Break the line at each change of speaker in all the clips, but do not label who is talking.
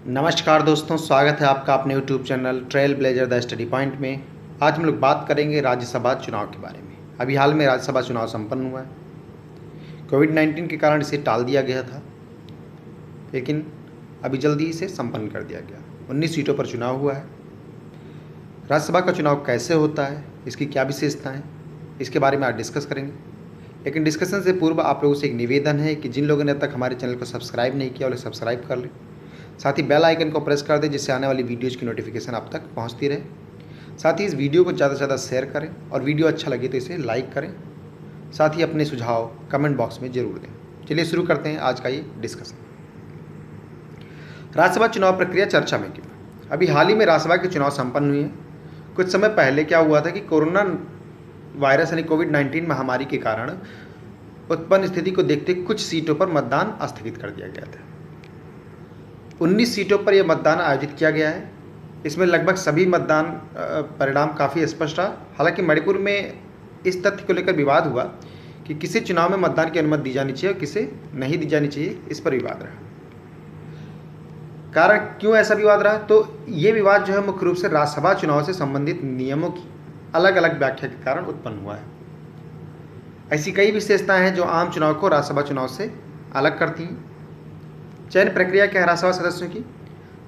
नमस्कार दोस्तों, स्वागत है आपका अपने YouTube channel trail blazer the study point में। आज हम लोग बात करेंगे राज्यसभा चुनाव के बारे में। अभी हाल में राज्यसभा चुनाव संपन्न हुआ है। कोविड-19 के कारण इसे टाल दिया गया था, लेकिन अभी जल्दी इसे संपन्न कर दिया गया। 19 सीटों पर चुनाव हुआ है। राज्यसभा का चुनाव कैसे होता है, इसकी क्या विशेषताएँ, इसके बारे में आज डिस्कस करेंगे। लेकिन डिस्कशन से पूर्व आप लोगों से एक निवेदन है कि जिन लोगों ने अब तक हमारे चैनल को सब्सक्राइब नहीं किया, उन्हें सब्सक्राइब कर लें। साथ ही बेल आइकन को प्रेस कर दें, जिससे आने वाली वीडियोज़ की नोटिफिकेशन आप तक पहुंचती रहे। साथ ही इस वीडियो को ज़्यादा से ज़्यादा शेयर करें और वीडियो अच्छा लगे तो इसे लाइक करें। साथ ही अपने सुझाव कमेंट बॉक्स में ज़रूर दें। चलिए शुरू करते हैं आज का ये डिस्कशन। राज्यसभा चुनाव प्रक्रिया चर्चा में क्यों। अभी हाल ही में राज्यसभा के चुनाव संपन्न हुए हैं। कुछ समय पहले क्या हुआ था कि कोरोना वायरस यानी कोविड-19 महामारी के कारण उत्पन्न स्थिति को देखते कुछ सीटों पर मतदान स्थगित कर दिया गया था। 19 सीटों पर यह मतदान आयोजित किया गया है। इसमें लगभग सभी मतदान परिणाम काफ़ी स्पष्ट रहा। हालांकि मणिपुर में इस तथ्य को लेकर विवाद हुआ कि किसे चुनाव में मतदान की अनुमति दी जानी चाहिए और किसे नहीं दी जानी चाहिए, इस पर विवाद रहा। कारण क्यों ऐसा विवाद रहा, तो ये विवाद जो है मुख्य रूप से राज्यसभा चुनाव से संबंधित नियमों की अलग अलग व्याख्या के कारण उत्पन्न हुआ है। ऐसी कई विशेषताएं हैं जो आम चुनाव को राज्यसभा चुनाव से अलग करती हैं। चयन प्रक्रिया क्या है राज्यसभा सदस्यों की,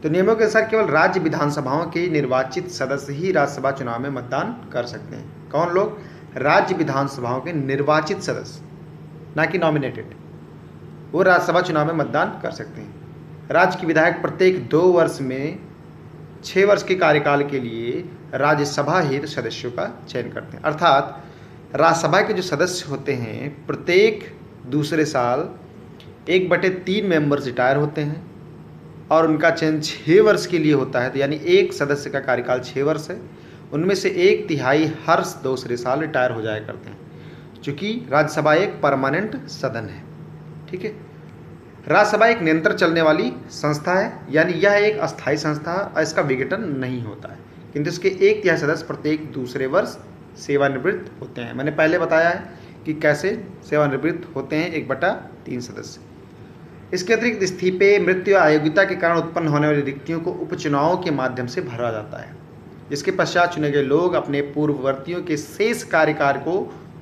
तो नियमों के अनुसार केवल राज्य विधानसभाओं के निर्वाचित सदस्य ही राज्यसभा चुनाव में मतदान कर सकते हैं। कौन लोग? राज्य विधानसभाओं के निर्वाचित सदस्य, ना कि नॉमिनेटेड, वो राज्यसभा चुनाव में मतदान कर सकते हैं। राज्य के विधायक प्रत्येक 2 वर्ष में 6 वर्ष के कार्यकाल के लिए राज्यसभा हेतु सदस्यों का चयन करते हैं। अर्थात राज्यसभा के जो सदस्य होते हैं प्रत्येक दूसरे साल 1/3 मेंबर्स रिटायर होते हैं और उनका चयन 6 वर्ष के लिए होता है। तो यानी एक सदस्य का कार्यकाल 6 वर्ष है, उनमें से 1/3 हर दूसरे साल रिटायर हो जाया करते हैं, क्योंकि राज्यसभा एक परमानेंट सदन है। ठीक है। राज्यसभा एक निरंतर चलने वाली संस्था है, यानी यह एक अस्थायी संस्था है और इसका विघटन नहीं होता है, किंतु इसके 1/3 सदस्य प्रत्येक दूसरे वर्ष सेवानिवृत्त होते हैं। मैंने पहले बताया है कि कैसे सेवानिवृत्त होते हैं 1/3 सदस्य। इसके अतिरिक्त इस्तीफे, मृत्यु या अयोग्यता के कारण उत्पन्न होने वाली रिक्तियों को उपचुनावों के माध्यम से भरा जाता है, जिसके पश्चात चुने गए लोग अपने पूर्ववर्तियों के शेष कार्यकाल को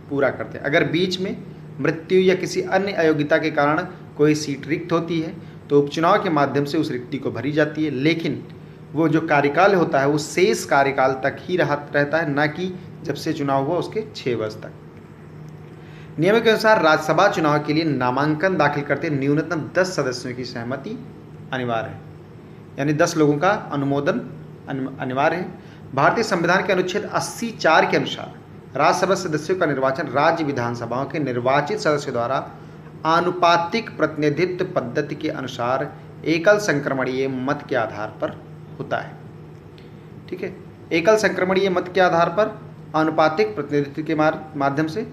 पूरा करते हैं। अगर बीच में मृत्यु या किसी अन्य अयोग्यता के कारण कोई सीट रिक्त होती है तो उपचुनाव के माध्यम से उस रिक्ति को भरी जाती है, लेकिन वो जो कार्यकाल होता है वो शेष कार्यकाल तक ही रहता है, ना कि जब से चुनाव हुआ उसके 6 वर्ष तक। नियम के अनुसार राज्यसभा चुनाव के लिए नामांकन दाखिल करते न्यूनतम 10 सदस्यों की सहमति अनिवार्य है, यानी 10 लोगों का अनुमोदन अनिवार्य है। भारतीय संविधान के अनुच्छेद 80(4) के अनुसार राज्यसभा सदस्यों का निर्वाचन राज्य विधानसभाओं के निर्वाचित सदस्यों द्वारा आनुपातिक प्रतिनिधित्व पद्धति के अनुसार एकल संक्रमणीय मत के आधार पर होता है। ठीक है। एकल संक्रमणीय मत के आधार पर आनुपातिक प्रतिनिधित्व के माध्यम से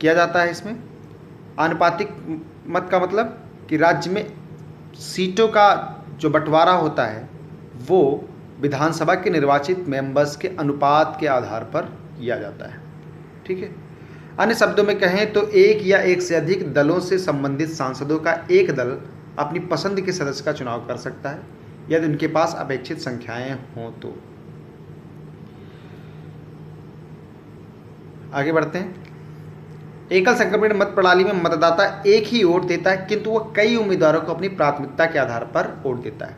किया जाता है। इसमें आनुपातिक मत का मतलब कि राज्य में सीटों का जो बंटवारा होता है वो विधानसभा के निर्वाचित मेंबर्स के अनुपात के आधार पर किया जाता है। ठीक है। अन्य शब्दों में कहें तो एक या एक से अधिक दलों से संबंधित सांसदों का एक दल अपनी पसंद के सदस्य का चुनाव कर सकता है यदि उनके पास अपेक्षित संख्याएं हों तो। आगे बढ़ते हैं। एकल संक्रमण मत प्रणाली में मतदाता एक ही वोट देता है, किंतु वह कई उम्मीदवारों को अपनी प्राथमिकता के आधार पर वोट देता है।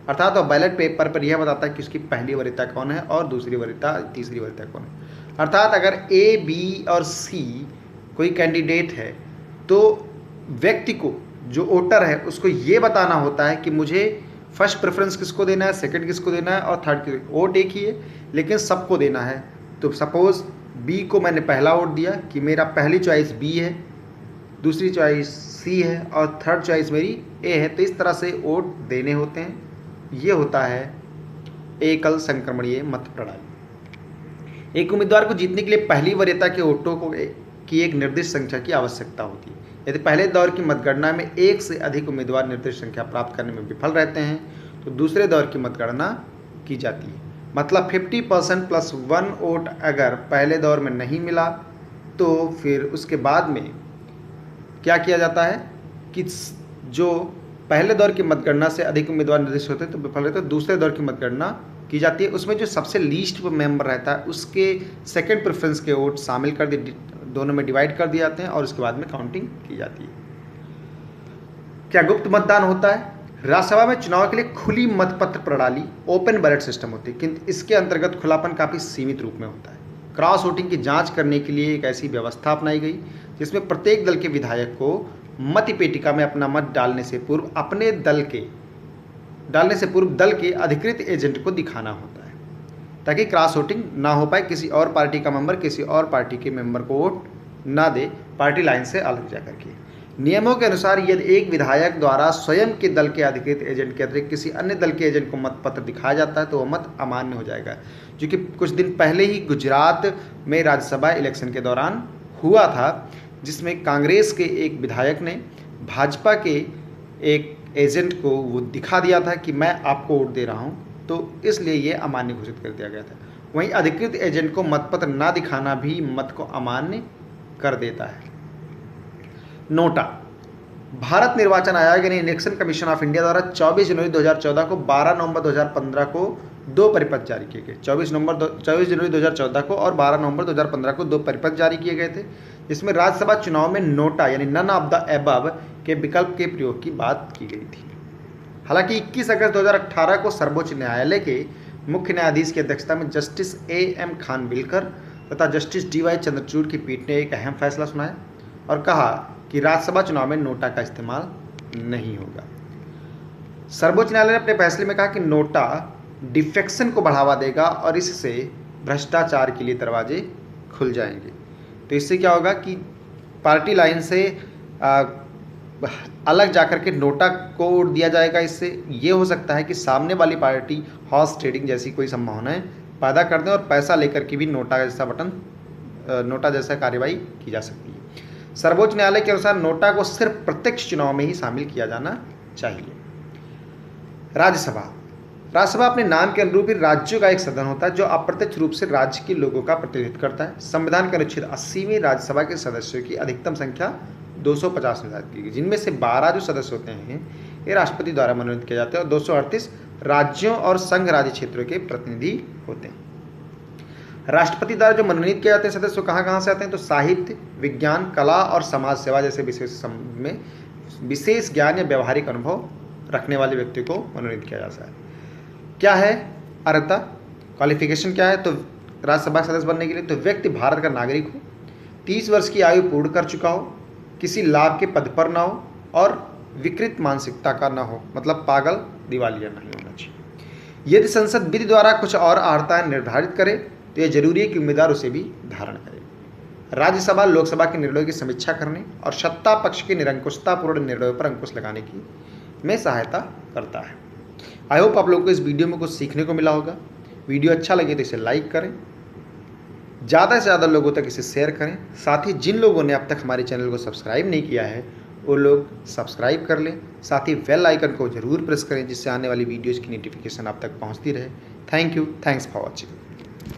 अर्थात वह बैलेट पेपर पर यह बताता है कि उसकी पहली वरीयता कौन है और दूसरी वरीयता, तीसरी वरीयता कौन है। अर्थात अगर ए, बी और सी कोई कैंडिडेट है तो व्यक्ति को, जो वोटर है, उसको ये बताना होता है कि मुझे फर्स्ट प्रेफरेंस किसको देना है, सेकंड किसको देना है और थर्ड किसको। वोट एक ही है लेकिन सबको देना है। तो सपोज बी को मैंने पहला वोट दिया कि मेरा पहली चॉइस बी है, दूसरी चॉइस सी है और थर्ड चॉइस मेरी ए है। तो इस तरह से वोट देने होते हैं। ये होता है एकल संक्रमणीय मत प्रणाली। एक उम्मीदवार को जीतने के लिए पहली वरीयता के वोटों की एक निर्दिष्ट संख्या की आवश्यकता होती है। यदि पहले दौर की मतगणना में एक से अधिक उम्मीदवार निर्दिष्ट संख्या प्राप्त करने में विफल रहते हैं तो दूसरे दौर की मतगणना की जाती है। मतलब 50% + 1 वोट अगर पहले दौर में नहीं मिला तो फिर उसके बाद में क्या किया जाता है कि जो पहले दौर की मतगणना से अधिक उम्मीदवार निर्दिष्ट होते हैं तो विफल रहते हैं। दूसरे दौर की मतगणना की जाती है, उसमें जो सबसे लीस्ट मेंबर रहता है उसके सेकंड प्रेफरेंस के वोट शामिल कर दिए, दोनों में डिवाइड कर दिए जाते हैं और उसके बाद में काउंटिंग की जाती है। क्या गुप्त मतदान होता है? राज्यसभा में चुनाव के लिए खुली मतपत्र प्रणाली ओपन बैलेट सिस्टम होती है, किंतु इसके अंतर्गत खुलापन काफ़ी सीमित रूप में होता है। क्रॉस वोटिंग की जांच करने के लिए एक ऐसी व्यवस्था अपनाई गई जिसमें प्रत्येक दल के विधायक को मत पेटिका में अपना मत डालने से पूर्व दल के अधिकृत एजेंट को दिखाना होता है, ताकि क्रॉस वोटिंग ना हो पाए, किसी और पार्टी का मेंबर किसी और पार्टी के मेंबर को वोट ना दे पार्टी लाइन से अलग जाकर के। नियमों के अनुसार यदि एक विधायक द्वारा स्वयं के दल के अधिकृत एजेंट के अतिरिक्त किसी अन्य दल के एजेंट को मतपत्र दिखाया जाता है तो वह मत अमान्य हो जाएगा, जो कि कुछ दिन पहले ही गुजरात में राज्यसभा इलेक्शन के दौरान हुआ था, जिसमें कांग्रेस के एक विधायक ने भाजपा के एक एजेंट को वो दिखा दिया था कि मैं आपको वोट दे रहा हूँ, तो इसलिए ये अमान्य घोषित कर दिया गया था। वहीं अधिकृत एजेंट को मतपत्र ना दिखाना भी मत को अमान्य कर देता है। नोटा। भारत निर्वाचन आयोग यानी इलेक्शन कमीशन ऑफ इंडिया द्वारा 24 जनवरी 2014 को 12 नवंबर 2015 को दो परिपत्र जारी किए गए। 24 जनवरी 2014 को और 12 नवंबर 2015 को दो परिपत्र जारी किए गए थे, जिसमें राज्यसभा चुनाव में नोटा यानी नन ऑफ द एबव के विकल्प के प्रयोग की बात की गई थी। हालांकि 21 अगस्त 2018 को सर्वोच्च न्यायालय के मुख्य न्यायाधीश की अध्यक्षता में जस्टिस AM खानविलकर तथा जस्टिस DY चंद्रचूड़ की पीठ ने एक अहम फैसला सुनाया और कहा कि राज्यसभा चुनाव में नोटा का इस्तेमाल नहीं होगा। सर्वोच्च न्यायालय ने अपने फैसले में कहा कि नोटा डिफेक्शन को बढ़ावा देगा और इससे भ्रष्टाचार के लिए दरवाजे खुल जाएंगे। तो इससे क्या होगा कि पार्टी लाइन से अलग जाकर के नोटा को वोट दिया जाएगा। इससे ये हो सकता है कि सामने वाली पार्टी हॉर्स ट्रेडिंग जैसी कोई संभावनाएं पैदा कर दें और पैसा लेकर के भी नोटा जैसा कार्यवाही की जा सकती है। सर्वोच्च न्यायालय के अनुसार नोटा को सिर्फ प्रत्यक्ष चुनाव में ही शामिल किया जाना चाहिए। राज्यसभा अपने नाम के अनुरूप ही राज्यों का एक सदन होता है जो अप्रत्यक्ष रूप से राज्य के लोगों का प्रतिनिधित्व करता है। संविधान के अनुच्छेद 80 में राज्यसभा के सदस्यों की अधिकतम संख्या 250 निर्धारित की गई, जिनमें से 12 जो सदस्य होते हैं ये राष्ट्रपति द्वारा मनोनीत किए जाते हैं और 238 राज्यों और संघ राज्य क्षेत्रों के प्रतिनिधि होते हैं। राष्ट्रपति द्वारा जो मनोनीत किए जाते हैं सदस्य कहाँ से आते हैं? तो साहित्य, विज्ञान, कला और समाज सेवा जैसे विशेष ज्ञान या व्यवहारिक अनुभव रखने वाले व्यक्ति को मनोनीत किया जाता है। क्या है अर्हता, क्वालिफिकेशन क्या है? तो राज्यसभा सदस्य बनने के लिए तो व्यक्ति भारत का नागरिक हो, 30 वर्ष की आयु पूर्ण कर चुका हो, किसी लाभ के पद पर ना हो और विकृत मानसिकता का ना हो, मतलब पागल दिवालिया नहीं होना चाहिए। यदि संसद विधि द्वारा कुछ और अर्हताएं निर्धारित करे तो यह जरूरी है कि उम्मीदवार उसे भी धारण करे। राज्यसभा लोकसभा के निर्णयों की समीक्षा करने और सत्ता पक्ष के निरंकुशतापूर्ण निर्णयों पर अंकुश लगाने की में सहायता करता है। आई होप आप लोगों को इस वीडियो में कुछ सीखने को मिला होगा। वीडियो अच्छा लगे तो इसे लाइक करें, ज़्यादा से ज़्यादा लोगों तक इसे शेयर करें। साथ ही जिन लोगों ने अब तक हमारे चैनल को सब्सक्राइब नहीं किया है वो लोग सब्सक्राइब कर लें। साथ ही बेल आइकन को जरूर प्रेस करें जिससे आने वाली वीडियोज़ की नोटिफिकेशन आप तक पहुँचती रहे। Thank you, thanks for watching.